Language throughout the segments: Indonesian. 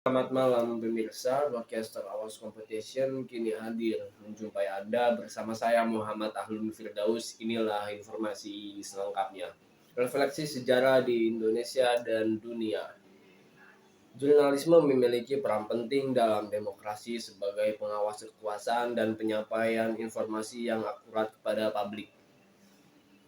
Selamat malam pemirsa, Broadcaster Awas Competition kini hadir menjumpai Anda bersama saya Muhammad Ahlun Firdaus. Inilah informasi selengkapnya. Refleksi sejarah di Indonesia dan dunia. Jurnalisme memiliki peran penting dalam demokrasi sebagai pengawas kekuasaan dan penyampaian informasi yang akurat kepada publik.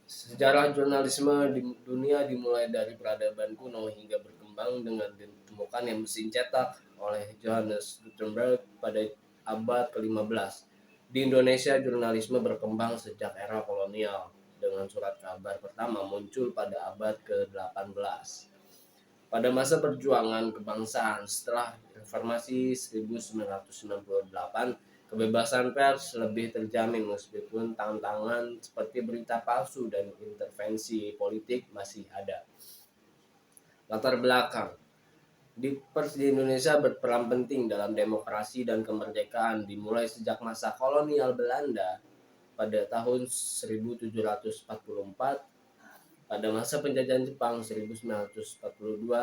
Sejarah jurnalisme di dunia dimulai dari peradaban kuno hingga berkembang dengan ditemukannya mesin cetak oleh Johannes Gutenberg pada abad ke-15. Di Indonesia, jurnalisme berkembang sejak era kolonial dengan surat kabar pertama muncul pada abad ke-18. Pada masa perjuangan kebangsaan setelah Reformasi 1998, kebebasan pers lebih terjamin meskipun tantangan seperti berita palsu dan intervensi politik masih ada. Latar belakang. Pers di Indonesia berperan penting dalam demokrasi dan kemerdekaan dimulai sejak masa kolonial Belanda pada tahun 1744. Pada masa penjajahan Jepang 1942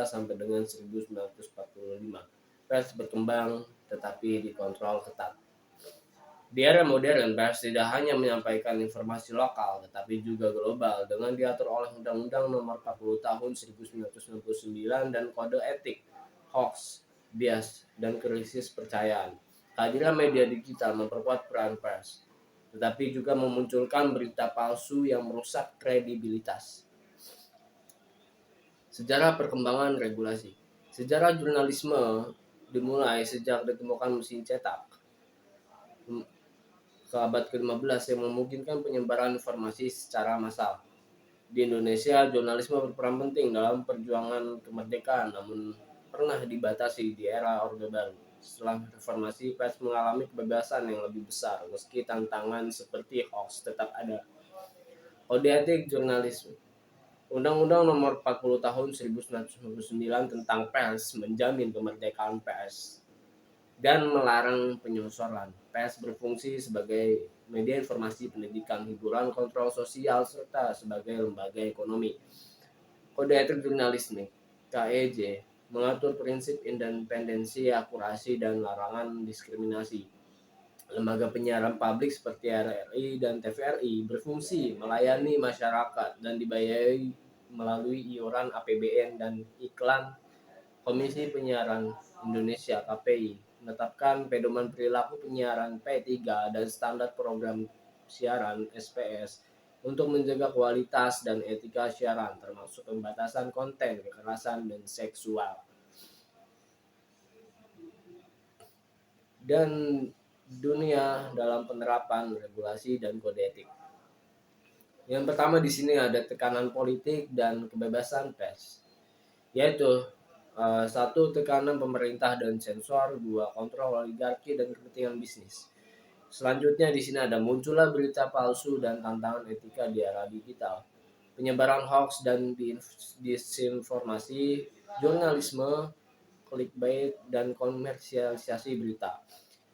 sampai dengan 1945, pers berkembang tetapi dikontrol ketat. Di era modern, pers tidak hanya menyampaikan informasi lokal tetapi juga global dengan diatur oleh Undang-Undang Nomor 40 Tahun 1999 dan Kode Etik, Hoax, Bias, dan Krisis Percayaan. Kehadiran media digital memperkuat peran pers, tetapi juga memunculkan berita palsu yang merusak kredibilitas. Sejarah perkembangan regulasi. Sejarah jurnalisme dimulai sejak ditemukan mesin cetak ke abad ke-15 yang memungkinkan penyebaran informasi secara massal. Di Indonesia, jurnalisme berperan penting dalam perjuangan kemerdekaan, namun pernah dibatasi di era Orde Baru. Setelah reformasi, pers mengalami kebebasan yang lebih besar, meski tantangan seperti hoax tetap ada. Kode etik jurnalisme. Undang-Undang Nomor 40 Tahun 1999 tentang pers menjamin kemerdekaan pers dan melarang penyosoran. Pers berfungsi sebagai media informasi, pendidikan, hiburan, kontrol sosial, serta sebagai lembaga ekonomi. Kode etik jurnalisme (KEJ) mengatur prinsip independensi, akurasi, dan larangan diskriminasi. Lembaga penyiaran publik seperti RRI dan TVRI berfungsi melayani masyarakat dan dibayari melalui iuran APBN dan iklan. Komisi Penyiaran Indonesia (KPI) menetapkan pedoman perilaku penyiaran P3 dan standar program siaran SPS untuk menjaga kualitas dan etika siaran, termasuk pembatasan konten kekerasan dan seksual. Dan dunia dalam penerapan regulasi dan kode etik. Yang pertama di sini ada tekanan politik dan kebebasan pers, yaitu satu, tekanan pemerintah dan sensor; dua, kontrol oligarki dan kepentingan bisnis. Selanjutnya di sini ada munculnya berita palsu dan tantangan etika di era digital, penyebaran hoax dan disinformasi, jurnalisme, clickbait, dan komersialisasi berita.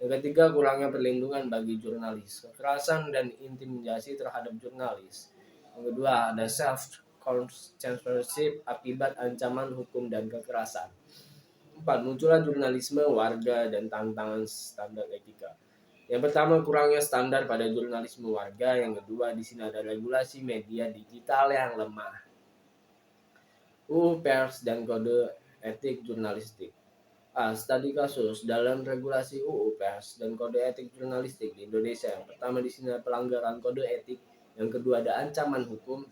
Yang ketiga, kurangnya perlindungan bagi jurnalis, kekerasan dan intimidasi terhadap jurnalis. Yang kedua, ada self-censorship akibat ancaman hukum dan kekerasan. 4. Munculnya jurnalisme warga dan tantangan standar etika. Yang pertama, kurangnya standar pada jurnalisme warga. Yang kedua, di sini ada regulasi media digital yang lemah. UU Pers dan Kode Etik Jurnalistik. Studi kasus dalam regulasi UU Pers dan Kode Etik Jurnalistik di Indonesia. Yang pertama di sini ada pelanggaran kode etik, yang kedua ada ancaman hukum,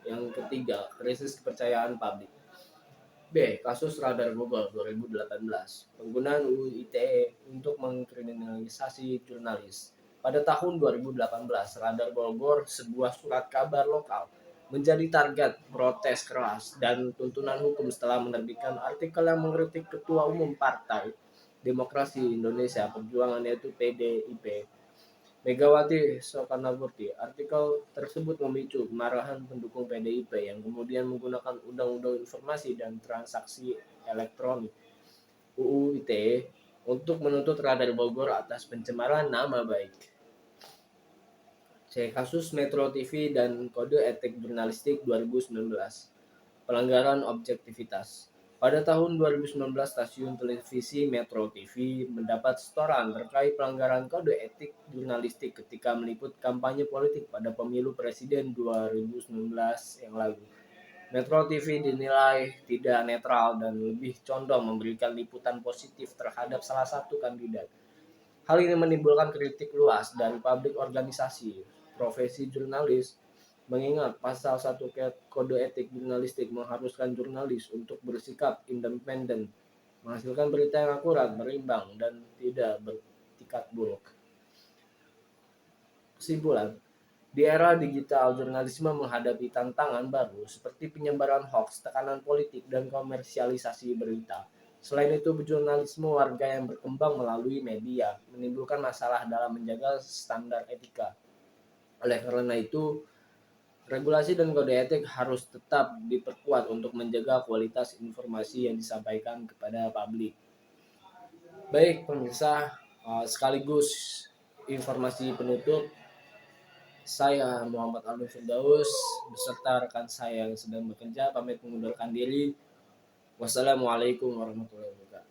yang ketiga krisis kepercayaan publik. B. Kasus Radar Bogor 2018. Penggunaan UU ITE untuk mengkriminalisasi jurnalis. Pada tahun 2018, Radar Bogor, sebuah surat kabar lokal, menjadi target protes keras dan tuntunan hukum setelah menerbitkan artikel yang mengkritik Ketua Umum Partai Demokrasi Indonesia Perjuangan, yaitu PDIP, Megawati Soekarnoputri. Artikel tersebut memicu kemarahan pendukung PDIP yang kemudian menggunakan Undang-Undang Informasi dan Transaksi Elektronik (UU ITE) untuk menuntut Radar Bogor atas pencemaran nama baik. C. Kasus Metro TV dan Kode Etik Jurnalistik 2019. Pelanggaran objektivitas. Pada tahun 2019, stasiun televisi Metro TV mendapat setoran terkait pelanggaran kode etik jurnalistik ketika meliput kampanye politik pada pemilu presiden 2019 yang lalu. Metro TV dinilai tidak netral dan lebih condong memberikan liputan positif terhadap salah satu kandidat. Hal ini menimbulkan kritik luas dari publik organisasi profesi jurnalis, mengingat pasal 1 Kode Etik Jurnalistik mengharuskan jurnalis untuk bersikap independen, menghasilkan berita yang akurat, berimbang, dan tidak bertikat buruk. Kesimpulan, di era digital, jurnalisme menghadapi tantangan baru seperti penyebaran hoaks, tekanan politik, dan komersialisasi berita. Selain itu, jurnalisme warga yang berkembang melalui media menimbulkan masalah dalam menjaga standar etika. Oleh karena itu, regulasi dan kode etik harus tetap diperkuat untuk menjaga kualitas informasi yang disampaikan kepada publik. Baik, pemirsa, sekaligus informasi penutup, saya Muhammad Alwi Firdaus beserta rekan saya yang sedang bekerja pamit mengundurkan diri. Wassalamualaikum warahmatullahi wabarakatuh.